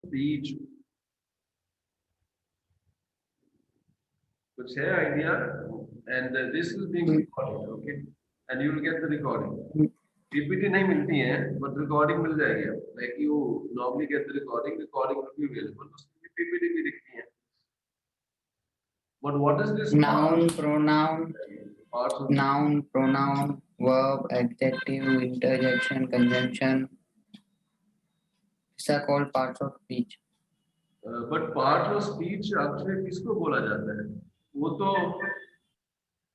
Speech, कुछ है idea? And this is being recorded, okay, and you will get the recording. PPT नहीं मिलती है बट रिकॉर्डिंग मिल जाएगी आपको, like you normally get the recording, recording will be available, उसमें PPT भी दिखती है। But what is this Noun, pronoun, parts of noun, pronoun, verb, adjective, interjection, conjunction. These are called parts of speech. But part of speech actually किसको बोला जाता है? वो तो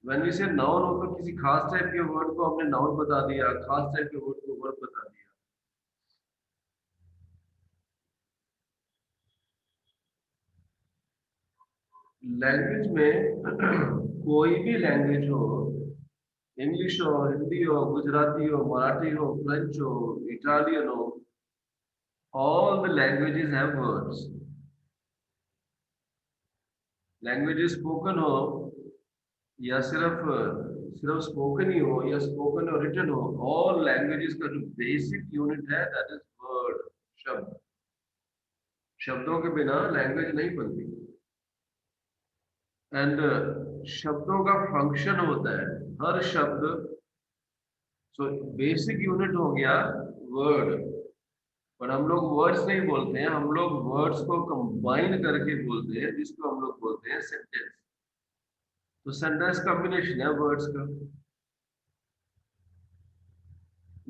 व्हेन वी से नाउन हो तो किसी खास टाइप के वर्ड को हमने नाउन बता दिया, खास टाइप के वर्ड को वर्ब बता दिया। लैंग्वेज में कोई भी लैंग्वेज हो, इंग्लिश हो, हिंदी हो, गुजराती हो, मराठी हो, फ्रेंच हो, इटालियन हो, all the languages have words। Languages spoken हो या सिर्फ सिर्फ स्पोकन ही हो या स्पोकन और रिटन हो, ऑल लैंग्वेजेस का जो बेसिक यूनिट है दैट इज वर्ड, शब्द। शब्दों के बिना लैंग्वेज नहीं बनती। एंड शब्दों का फंक्शन होता है, हर शब्द, सो बेसिक यूनिट हो गया वर्ड। पर हम लोग वर्ड्स नहीं बोलते हैं, हम लोग वर्ड्स को कंबाइन करके बोलते हैं, जिसको हम लोग बोलते हैं सेंटेंस। तो सेंटेंस कॉम्बिनेशन है वर्ड्स का।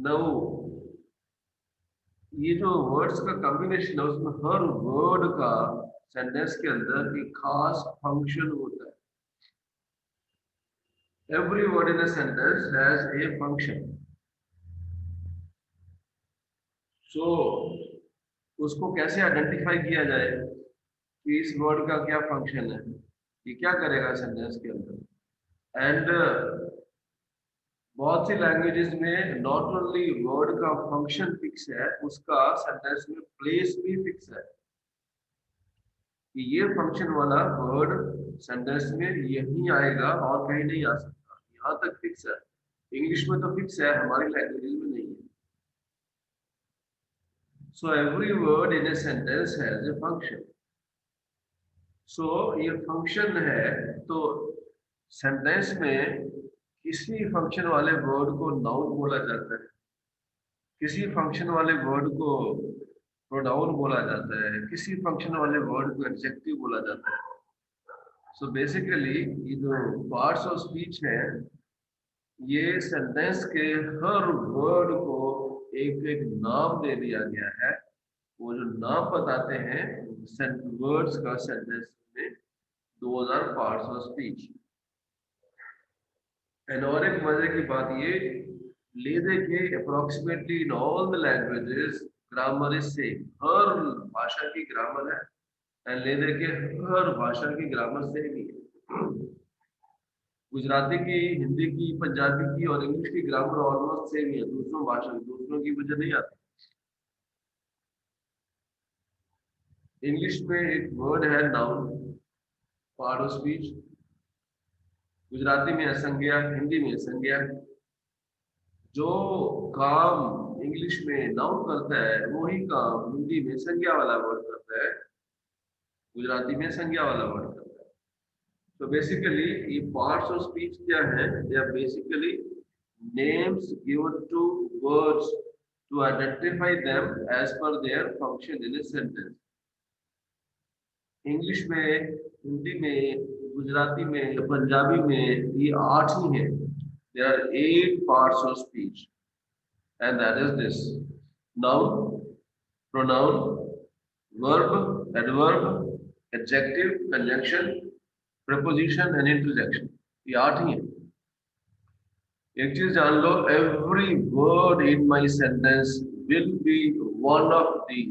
नाउ ये जो वर्ड्स का कॉम्बिनेशन है उसमें हर वर्ड का सेंटेंस के अंदर एक खास फंक्शन होता है। Every word in a sentence has a function. So उसको कैसे आइडेंटिफाई किया जाए कि इस वर्ड का क्या फंक्शन है, ये क्या करेगा सेंटेंस के अंदर। एंड बहुत सी लैंग्वेजेस में नॉट ओनली वर्ड का फंक्शन फिक्स है, उसका सेंटेंस में प्लेस भी फिक्स है कि ये फंक्शन वाला वर्ड सेंटेंस में यही आएगा और कहीं नहीं आ सकता, यहाँ तक फिक्स है। इंग्लिश में तो फिक्स है, हमारी लैंग्वेज में नहीं है। So every word in a sentence has a function. So ये फंक्शन है, तो सेंटेंस में किसी फंक्शन वाले वर्ड को नाउन बोला जाता है, किसी फंक्शन वाले वर्ड को प्रोनाउन बोला जाता है, किसी फंक्शन वाले वर्ड को एडजेक्टिव बोला जाता है। सो बेसिकली ये जो पार्ट्स ऑफ स्पीच है, ये सेंटेंस के हर वर्ड को एक एक नाम दे दिया गया है। वो जो नाम बताते हैं वर्ड्स का सेंटेंस में, those are parts of speech. And और एक मजे की बात ये, ले दे के approximately in all the languages grammar is same, हर भाषा की ग्रामर है। एंड ले दे के हर भाषा की ग्रामर सेम ही है। गुजराती की, हिंदी की, पंजाबी की और इंग्लिश की ग्रामर ऑलमोस्ट सेम ही है, दूसरों भाषा दूसरों की वजह नहीं आती। इंग्लिश में एक वर्ड है noun, part of speech. Gujarati में असंज्ञा, हिंदी में संज्ञा। जो काम इंग्लिश में नाउन करता है वही काम हिंदी में संज्ञा वाला वर्ड करता है, गुजराती में संज्ञा वाला वर्ड करता है। तो बेसिकली ये पार्ट्स ऑफ स्पीच क्या है? They are basically names given to words to identify them as per their function in a sentence। English में, हिंदी में, गुजराती में, पंजाबी में ये 8 ही हैं। There are 8 parts of speech and that is this: noun, pronoun, verb, adverb, adjective, conjunction, preposition and interjection। ये 8 ही हैं। एक चीज जान लो, every word in my sentence will be one of these.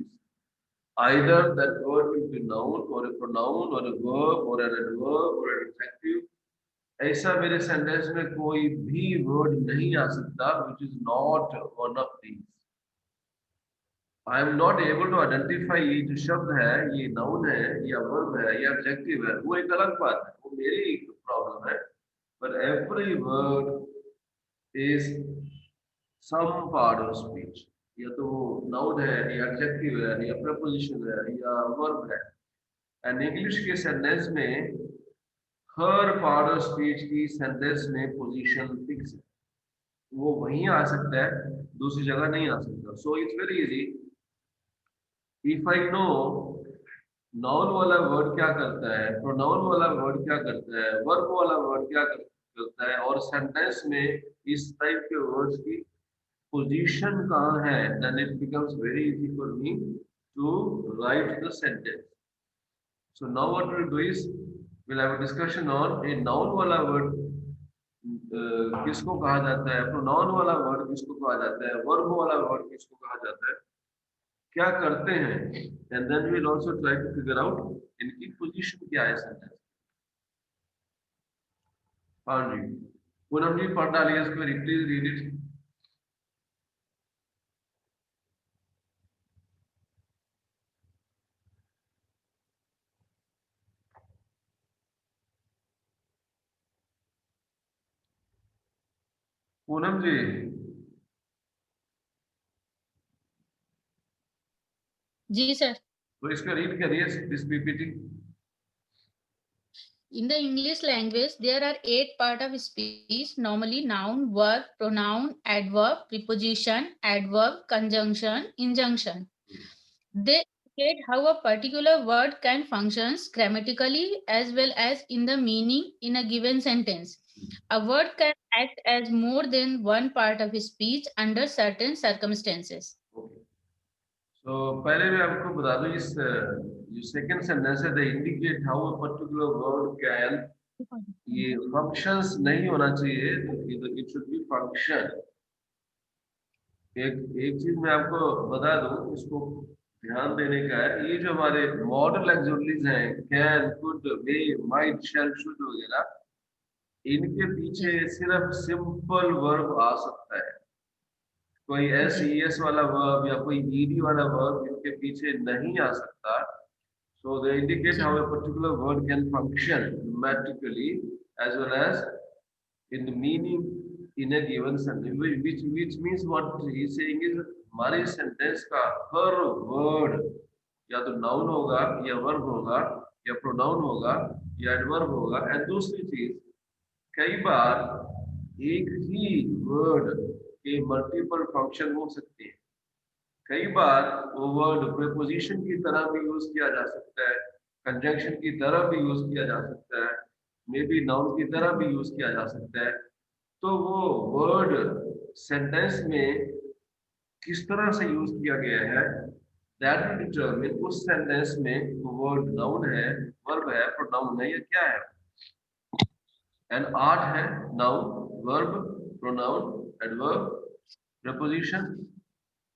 Either that word will be noun or a pronoun or a verb or an adverb or an adjective। ऐसा मेरे sentence में कोई भी वर्ड नहीं आ सकता which is not one of these। I am not able to identify ये जो शब्द है, ये नाउन है या वर्ब है या एडजेक्टिव है, वो एक अलग बात है, वो मेरी प्रॉब्लम है। But every word is some part of speech। या तो वो नाउन है या एडजेक्टिव है या प्रपोजिशन है या वर्ब है। एंड इंग्लिश के सेंटेंस में हर पार्ट ऑफ स्पीच की सेंटेंस में पोजीशन फिक्स है, वो वहीं आ सकता है, दूसरी जगह नहीं आ सकता। So it's very easy. If I know noun वाला वर्ड क्या करता है, प्रोनाउन वाला वर्ड क्या करता है, वर्ब वाला वर्ड क्या करता है, और सेंटेंस में इस टाइप के वर्ड्स की पोजीशन कहाँ है, then it becomes very easy for me to write the sentence. So now what we'll do is we'll have a discussion on a noun वाला word किसको कहा जाता है, pronoun वाला word किसको कहा जाता है, verb वाला word किसको कहा जाता है, क्या करते हैं, and then we'll also try to figure out इनकी position क्या है sentence। हाँ जी, पूनम जी पढ़ डालिए इसको, please read it. Poonam ji ji sir. तो इसका रीड करिए this PPT. In the English language, there are 8 parts of speech, normally noun, verb, pronoun, adverb, preposition, adverb, conjunction, injunction. They indicate how a particular word can function grammatically as well as in the meaning in a given sentence. A word can act as more than one part of speech under certain circumstances. तो पहले मैं आपको बता दूं, इस जो second sentence है, they indicate how a particular word can, ये फंक्शंस नहीं होना चाहिए, इट शुड बी फंक्शन। एक एक चीज मैं आपको बता दूं, इसको ध्यान देने का है, ये जो हमारे मॉडल एक्सोलिज हैं, can, could, may, might, shall, should वगैरह, इनके पीछे सिर्फ सिंपल वर्ब आ सकता है, कोई एस ई एस वाला वर्ब या कोई ईडी वाला वर्ब इनके पीछे नहीं आ सकता। So they indicate how a particular word can function grammatically as well as in the meaning in a given sentence. Which means what he is saying is हमारे sentence का हर word या तो noun होगा या verb होगा या pronoun होगा या adverb होगा। एंड दूसरी चीज, कई बार एक ही word के मल्टीपल फंक्शन हो सकते हैं। कई बार वो वर्ड प्रीपोजिशन की तरह भी यूज किया जा सकता है, कंजंक्शन की तरह भी यूज किया जा सकता है, मे बी नाउन की तरह भी यूज किया जा सकता है। तो वो वर्ड सेंटेंस में किस तरह से यूज किया गया है, दैट विल डिटरमिन उस सेंटेंस में वो वर्ड नाउन है, वर्ब है, प्रोनाउन है या क्या है। एंड आठ है noun, verb, pronoun, adverb, preposition.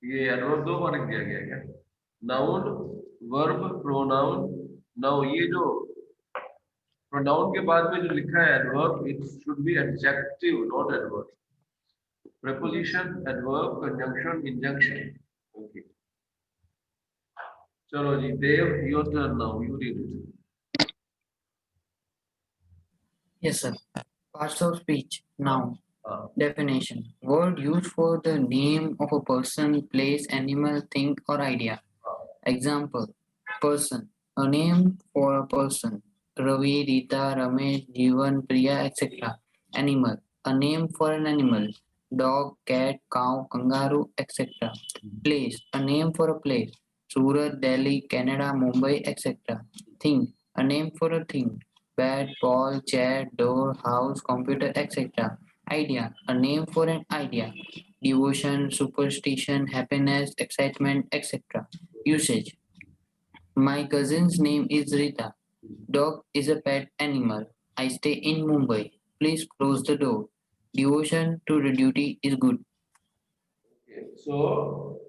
ये एडवर्ब दो बार दिया गया है क्या, नाउन, वर्ब, प्रोनाउन। नाउ ये जो प्रोनाउन के बाद में जो लिखा है adverb, it should be adjective not adverb. Preposition, adverb, conjunction, injunction. Okay, चलो जी Dev, your turn now, you read it. Yes, sir. Parts of speech. Noun. हाँ, Definition. Word used for the name of a person, place, animal, thing, or idea. Example. Person. A name for a person. Ravi, Rita, Ramesh, Jeevan, Priya, etc. Animal. A name for an animal. Dog, cat, cow, kangaroo, etc. Place. A name for a place. Surat, Delhi, Canada, Mumbai, etc. Thing. A name for a thing. Bed, ball, chair, door, house, computer, etc. Idea. A name for an idea. Devotion, superstition, happiness, excitement, etc. Usage. My cousin's name is Rita. Dog is a pet animal. I stay in Mumbai. Please close the door. Devotion to the duty is good. okay. So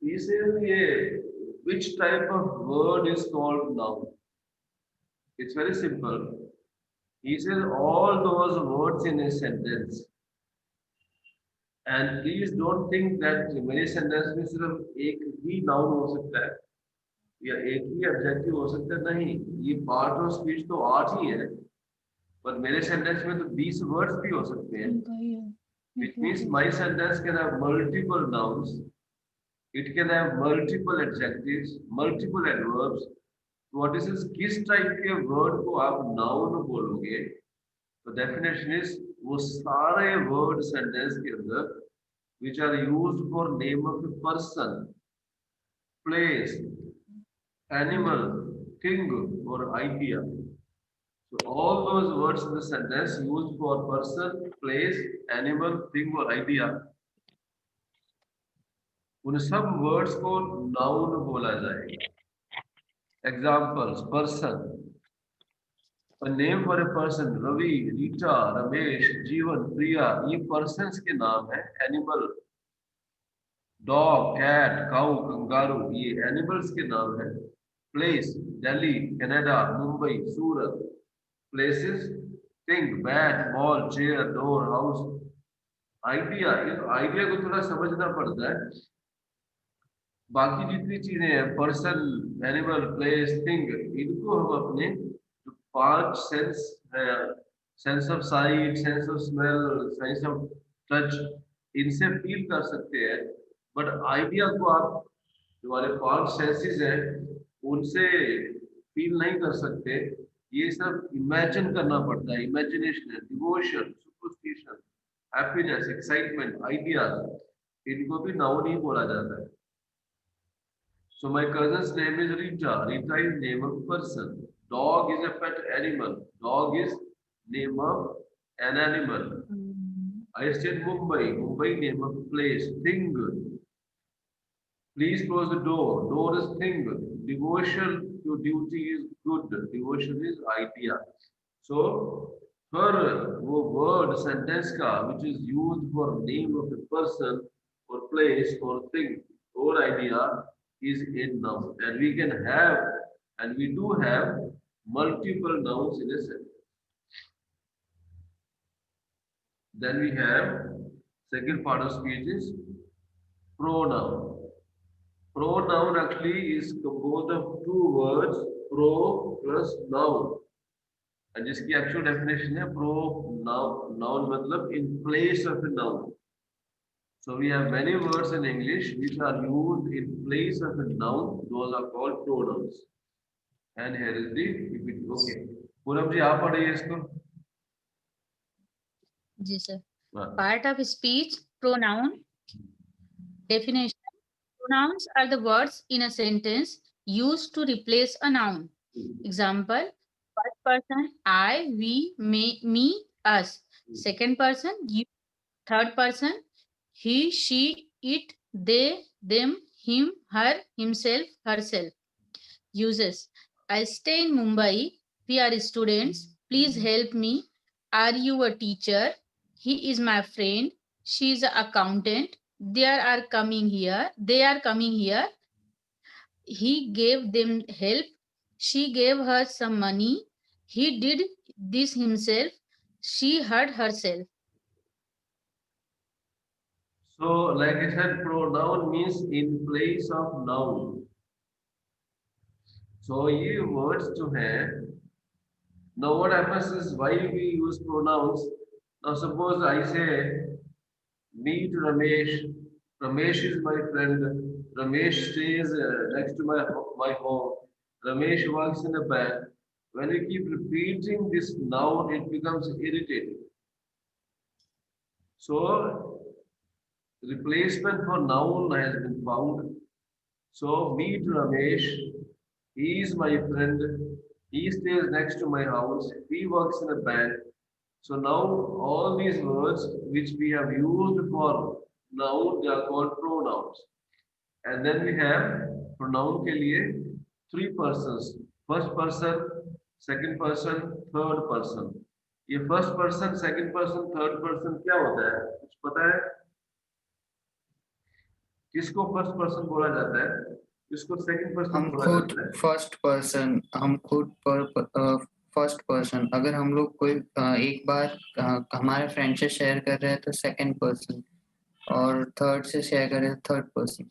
he says ये which type of word is called noun? It's very simple. He says all those words in a sentence, and please don't think that मेरे sentence में सिर्फ एक ही noun हो सकता है या एक ही adjective हो सकता है, नहीं, ये part of speech तो 8 ही है, पर मेरे sentence में तो 20 words भी हो सकते हैं, which means my sentence can have multiple nouns It can have multiple adjectives, multiple adverbs. What is this? किस टाइप के वर्ड को आप नाउन बोलोगे? तो डेफिनेशन इज वो सारे वर्ड सेंटेंस के अंदर which are used for name of a person, place, animal, thing, or idea. So all those words in the sentence used for person, place, animal, thing, or idea. उन सब words को noun बोला जाएगा. Examples: person, a name for a person. Ravi, Rita, Ramesh, Jeevan, Priya. ये persons के नाम है. Animal, dog, cat, cow, kangaroo. ये animals के नाम है. Place, Delhi, Canada, Mumbai, Surat. Places, thing, bat, ball, chair, door, house. Idea, इस idea को थोड़ा समझना पड़ता है. बाकी जितनी चीजें हैं, पर्सन, एनिमल, प्लेस, थिंग, इनको हम अपने जो 5 सेंस है, sense of site, sense of smell, sense of touch, इनसे फील कर सकते हैं. बट आइडिया को आप जो हमारे 5 सेंसेस हैं उनसे फील नहीं कर सकते. ये सब इमेजिन करना पड़ता है. Imagination, devotion, superstition, happiness, excitement, ideas, इनको भी नाउन ही बोला जाता है. So my cousin's name is Rita. Rita is name of person. Dog is a pet animal. Dog is name of an animal. I said Mumbai. Mumbai name of place. Thing. Please close the door. Door is thing. Devotion to duty is good. Devotion is idea. So for वो word sentence का which is used for name of a person or place or thing or idea is a noun, and we can have and we do have multiple nouns in a sentence. Then we have second part of speech is pronoun. Pronoun actually is composed of 2 words, pro plus noun, and जिसकी actual definition है pronoun. Noun मतलब in place of a noun. So we have many words in English which are used in place of a noun. Those are called pronouns. And here is the PPT. Okay. Poonam जी आप पढ़िए इसको. जी sir. हाँ. Part of speech, pronoun. Definition: pronouns are the words in a sentence used to replace a noun. Example: first person I, we, me, us. Second person you. Third person he, she, it, they, them, him, her, himself, herself. Uses: I stay in Mumbai. We are students. Please help me. Are you a teacher? He is my friend. She is an accountant. They are coming here. He gave them help. She gave her some money. He did this himself. She hurt herself. So like I said, pronoun means in place of noun. So ये words जो हैं, now what happens is why we use pronouns. Now suppose I say meet Ramesh. Ramesh is my friend. Ramesh stays next to my home. Ramesh works in a bank. When we keep repeating this noun, it becomes irritating. So replacement for noun has been found. So meet Ramesh. He is my friend. He stays next to my house. He works in a bank. So now all these words which we have used for noun, they are called pronouns. And then we have pronoun के लिए 3 persons. First person, second person, third person. ये first person, second person, third person क्या होता है? कुछ पता है? किसको first person बोला जाता है? किसको second person हम बोला खुद जाता है? फर्स्ट पर्सन, हम खुद फर्स्ट पर्सन. अगर हम लोग कोई एक बार हमारे फ्रेंड से शेयर कर रहे हैं तो सेकंड पर्सन, और थर्ड से शेयर कर रहे हैं थर्ड पर्सन.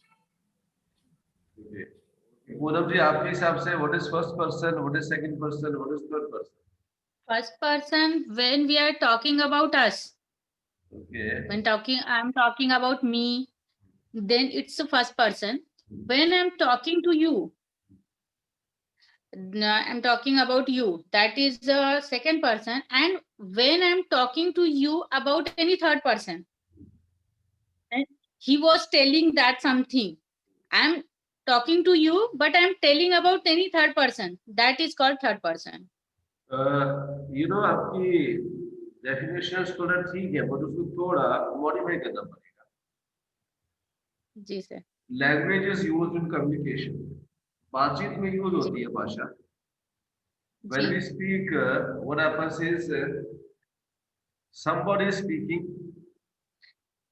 पूनम जी आपके हिसाब से what is first person, what is second person, what is third person? First person when we are talking about us. Okay. When I'm talking about me. then it's the first person. When I'm talking to you, I'm talking about you, that is the second person. And when I'm talking to you about any third person, and he was telling that something, I'm talking to you, but I'm telling about any third person, that is called third person. आपकी definition थोड़ा ठीक है but उसको थोड़ा modify करना पड़ेगा. जी sir. Language is used in communication. बातचीत में यूज होती है भाषा. When we speak, what happens is somebody is speaking.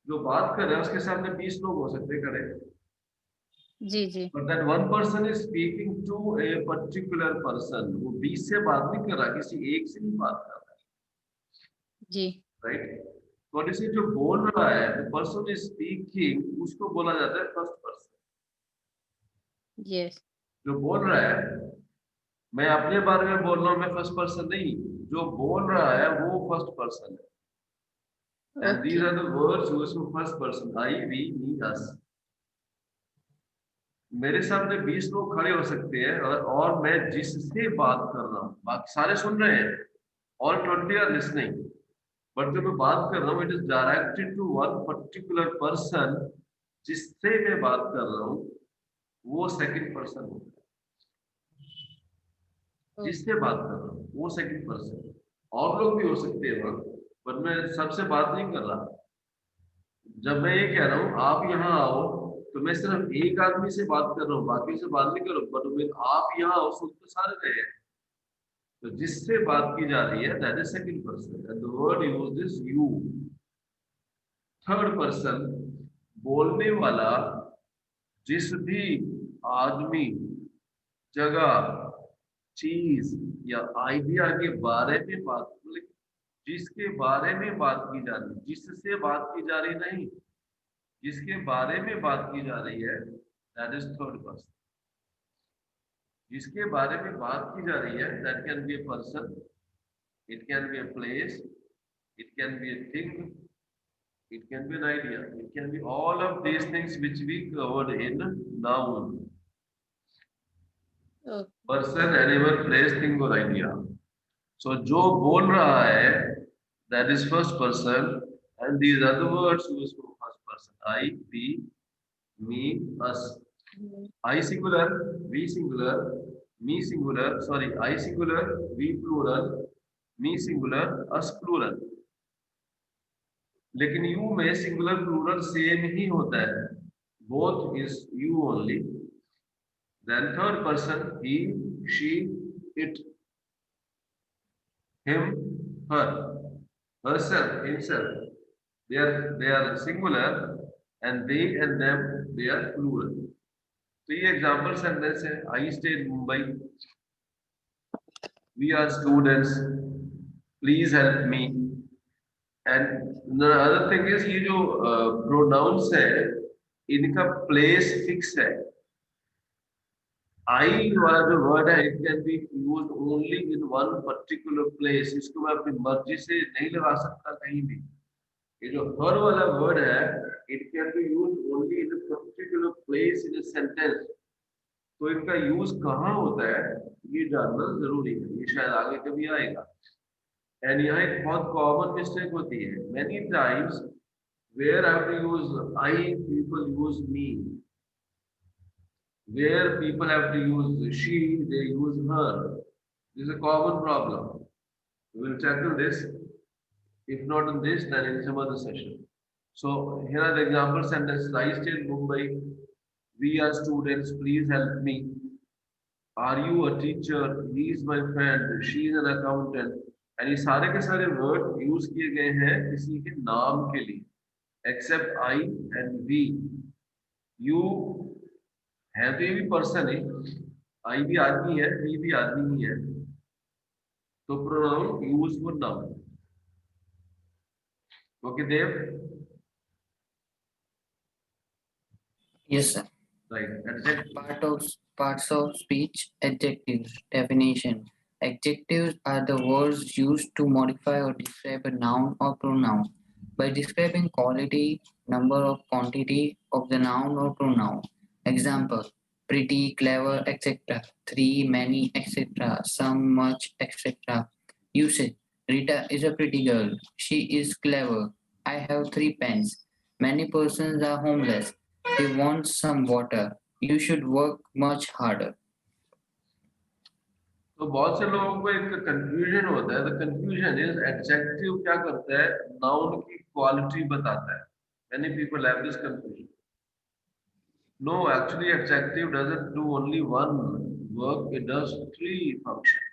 जो बात कर रहे हैं उसके सामने 20 लोग हो सकते हैं खड़े. जी जी. But that one person is speaking to a particular person. वो 20 से बात नहीं कर रहा, किसी एक से नहीं बात कर रहा. जी. Right? तो इसे जो बोल रहा है, the person is speaking, उसको बोला जाता है first person. Yes. जो बोल रहा है, मैं अपने बारे में बोल रहा हूँ, मैं फर्स्ट पर्सन नहीं. जो बोल रहा है वो फर्स्ट पर्सन है. And these are the words used for first person. I, we, me, us. मेरे सामने 20 लोग खड़े हो सकते हैं और मैं जिससे बात कर रहा हूँ, बाकी सारे सुन रहे हैं. All 20 are listening. बट जब मैं बात कर रहा हूँ, it is directed to one particular person. जिससे मैं बात कर रहा हूँ, वो सेकंड पर्सन होता है. जिससे बात कर रहा हूँ वो सेकंड पर्सन. और लोग भी हो सकते हैं वहां, पर मैं सबसे बात नहीं कर रहा. जब मैं ये कह रहा हूँ आप यहाँ आओ, तो मैं सिर्फ एक आदमी से बात कर रहा हूँ, बाकी से बात नहीं कर रहा हूँ. बट आप यहाँ आओ सुन तो सारे रहे हैं. तो जिससे बात की जा रही है that is second person. And the word used is you. Third person बोलने वाला जिस भी आदमी, जगह, चीज या आइडिया के बारे में बात, जिसके बारे में बात की जा रही, जिससे बात की जा रही नहीं, जिसके बारे में बात की जा रही है दैट इज थर्ड पर्सन. जिसके बारे में बात की जा रही है that can be a person, it can B a place, it can B a thing, it can be an idea, it can be all of these things which we covered in noun. Person, animal, place, thing or idea. So जो बोल रहा है that is first person, and these are the words used for first person. I, we, me, us. I singular, we singular, me singular, sorry, I singular, we plural, me singular, us plural. लेकिन यू में singular plural same ही होता है. Both is you only. Then third person he, she, it, him, her, herself, himself. They are singular and they and them they are plural. तो ये example sentence है. I stayed Mumbai, we are students, please help me. And the other thing is ये जो pronounce है इनका place fix है. आई वाला जो वर्ड है it can be used only in one particular place. इसको मैं अपनी मर्जी से नहीं लगा सकता कहीं भी. ये जो हर वाला वर्ड है it can be used only in a particular place in a sentence. तो इनका यूज कहाँ होता है ये जानना जरूरी है. ये शायद आगे कभी आएगा. एंड यहाँ एक बहुत कॉमन मिस्टेक होती है. Many times where I have to use I, people use me. Where people have to use she, they use her. This is a common problem. We will tackle this. If not in this, then in some other session. So here are the example sentences. I stay in Mumbai. We are students. Please help me. Are you a teacher? He is my friend. She is an accountant. And ये सारे के सारे word use किए गए हैं किसी के नाम के लिए. Except I and we. You है तो ये भी पर्सन है. I भी आदमी है, we भी आदमी ही है. तो pronoun use for noun. Okay, Dev? Yes, sir. Right. Adjective. Parts of speech. Adjectives. Definition. Adjectives are the words used to modify or describe a noun or pronoun. By describing quality, number of quantity of the noun or pronoun. Example, pretty, clever, etc. 3, many, etc. Some, much, etc. Usage, Rita is a pretty girl. She is clever. I have 3 pens. Many persons are homeless. He wants some water. You should work much harder. तो बहुत से लोगों को एक confusion होता है. The confusion is adjective क्या करता है, नाउन की क्वालिटी बताता है. Many people have this confusion. No, actually adjective doesn't do only one work, it does 3 functions.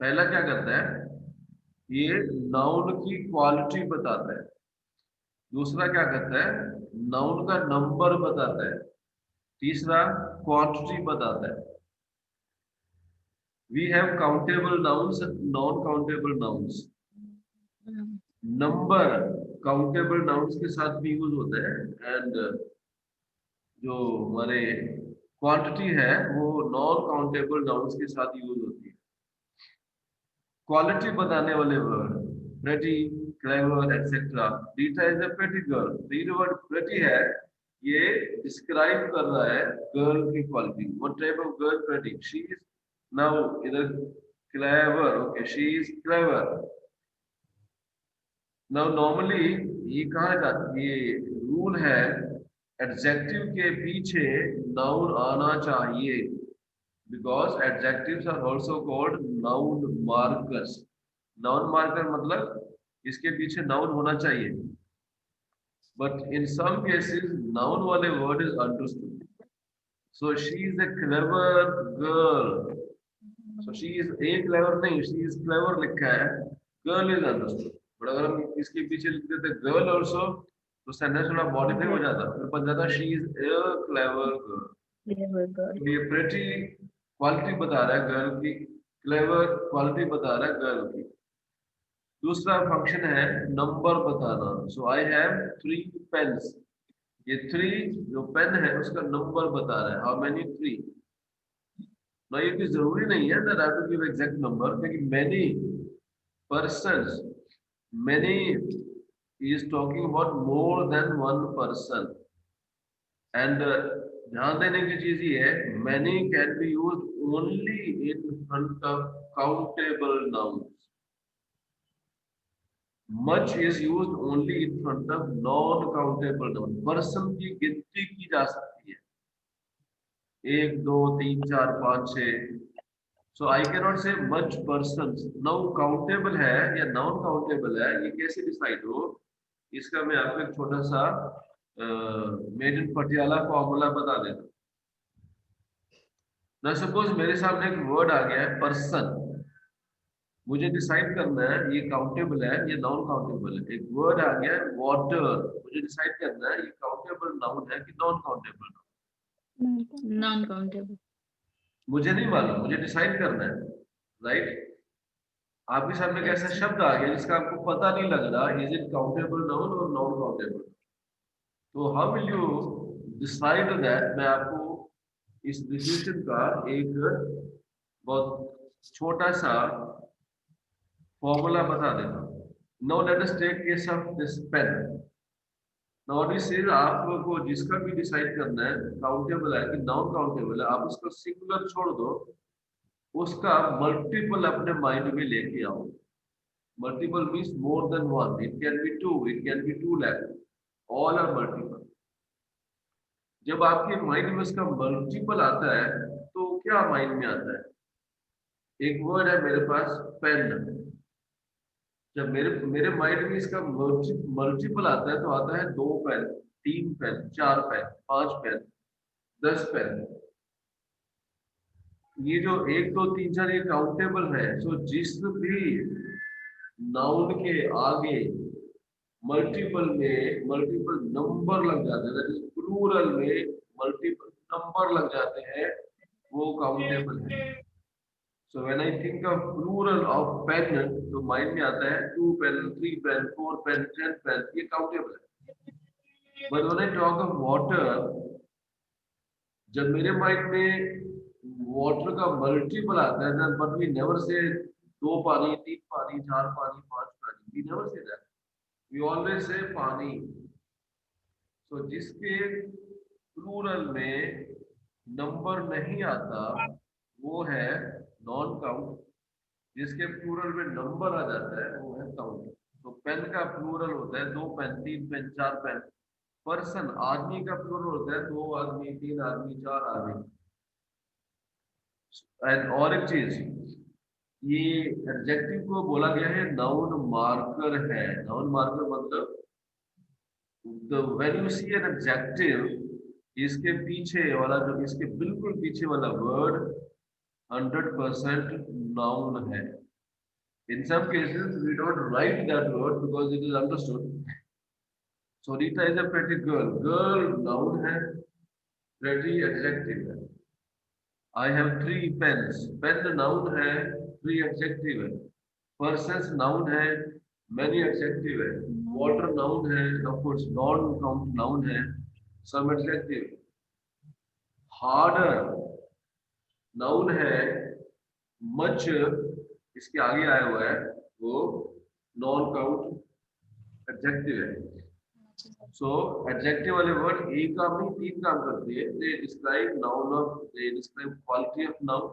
पहला क्या करता है, ये नाउन की क्वालिटी बताता है. दूसरा क्या करता है, नाउन का नंबर बताता है. तीसरा क्वांटिटी बताता है. We have countable nouns, non-countable nouns. Number countable nouns के साथ भी यूज होता है, एंड जो हमारे क्वांटिटी है वो नॉन काउंटेबल नाउन्स के साथ यूज होती है. क्वालिटी बताने वाले word pretty, clever, etcetera. Rita is a pretty girl. ये जो वर्ड प्रेटी है ये डिस्क्राइब कर रहा है गर्ल की quality. What type of girl? Pretty. She is now इधर clever. Okay, she is clever. Now normally ये कहा जाता है, ये रूल है, एडजेक्टिव के पीछे नाउन आना चाहिए, because adjectives are also called noun markers. Noun marker मतलब इसके पीछे नाउन होना चाहिए, but in some cases noun वाले word is understood. So she is a clever girl. So she is a clever नहीं, शी इज क्लेवर लिखा है, girl is understood. But अगर हम इसके पीछे लिख देते गर्ल ऑल्सो तो सेंटेंस थोड़ा मॉडिफाई हो जाता, फिर बन जाता she is a clever girl. ये प्रेटी क्वालिटी बता रहा है गर्ल की, क्लेवर क्वालिटी बता रहा है गर्ल की. दूसरा फंक्शन है नंबर बताना. सो आई हैव 3 पेन्स. ये 3 जो पेन है उसका नंबर बता रहा है. How many? 3. ना ये भी जरूरी नहीं है that I have to give exact number, क्योंकि many persons, many is talking about more than one person. And ध्यान देने की चीज ये है, many can be used only in front of countable nouns. Much is used only in front of non-countable nouns. person की गिनती की जा सकती है, 1 2 3 4 5 6. So I cannot say much persons. Now countable है या non countable है, ये कैसे डिसाइड हो, इसका मैं आपको एक छोटा सा मेड इन पटियाला फॉर्मूला बता देता हूँ. ना सपोज मेरे सामने एक वर्ड आ गया है पर्सन. मुझे डिसाइड करना है ये काउंटेबल है या नॉन काउंटेबल है. एक वर्ड आ गया है वाटर. मुझे डिसाइड करना है ये काउंटेबल नाउन है कि नॉन काउंटेबल. Non countable. मुझे नहीं मालूम, मुझे डिसाइड करना है, राइट. आपके सामने कैसा शब्द आ गया जिसका आपको पता नहीं लग रहा इज इट काउंटेबल नाउन और नॉन काउंटेबल. तो how will you decide that? मैं आपको इस डिसीजन का एक बहुत छोटा सा फॉर्मूला बता देता हूँ. Now let us take case of this pen. Now this is, आपको जिसका भी डिसाइड करना है काउंटेबल है कि नॉन काउंटेबल है, आप उसको सिंगुलर छोड़ दो, उसका मल्टीपल अपने माइंड में लेके आओ. Multiple means more than one. It can be 2, it can be 2 lakh. All are multiple. जब आपके माइंड में उसका मल्टीपल आता है तो क्या माइंड में आता है? एक वर्ड है मेरे पास पेन. जब मेरे माइंड में इसका मल्टीपल आता है तो आता है 2 pen, 3 pen, 4 pen, 5 pen, 10 pen. ये जो 1 2 3 4 ये काउंटेबल है. सो जिस भी नाउन के आगे मल्टीपल में मल्टीपल नंबर लग जाते हैं, दैट इज प्लूरल में मल्टीपल नंबर लग जाते हैं, वो काउंटेबल है. So when I think of plural of pen, तो माइंड में आता है 2 pen, 3 pen, 4 pen, 10 pen, ये काउंटेबल है. But when I talk of water, जब मेरे माइंड में वाटर का मल्टीपल आता है, but we never say 2 पानी, 3 पानी, 4 पानी, 5 पानी. We never say that. We always say पानी. तो जिसके प्लूरल में नंबर नहीं आता वो है नॉन काउंट, जिसके प्लूरल में नंबर आ जाता है वो है काउंट। तो पेन का प्लूरल होता है 2 पेन, 3 पेन, 4 पेन। पर्सन, आदमी का प्लूरल होता है 2 आदमी, 3 आदमी, 4 आदमी। और एक चीज, ये एडजेक्टिव को बोला गया है नाउन मार्कर है। नाउन मार्कर मतलब when you see an adjective, इसके पीछे वाला जो इसके बिल्कुल पीछे वाला वर्ड 100% नाउन है। In some cases, we don't write that word because it is understood. So Rita is a pretty girl. Girl noun है, pretty adjective है. I have 3 pens. Pen noun है, 3 adjective है. Persons noun है, many adjective है. Water noun है, of course non-count noun है, some adjective. Harder noun है, much इसके आगे आया हुआ है वो non-count adjective है। So adjective वाले वर्ड एक काम नहीं 3 काम करती है। They describe noun of, they describe quality of noun,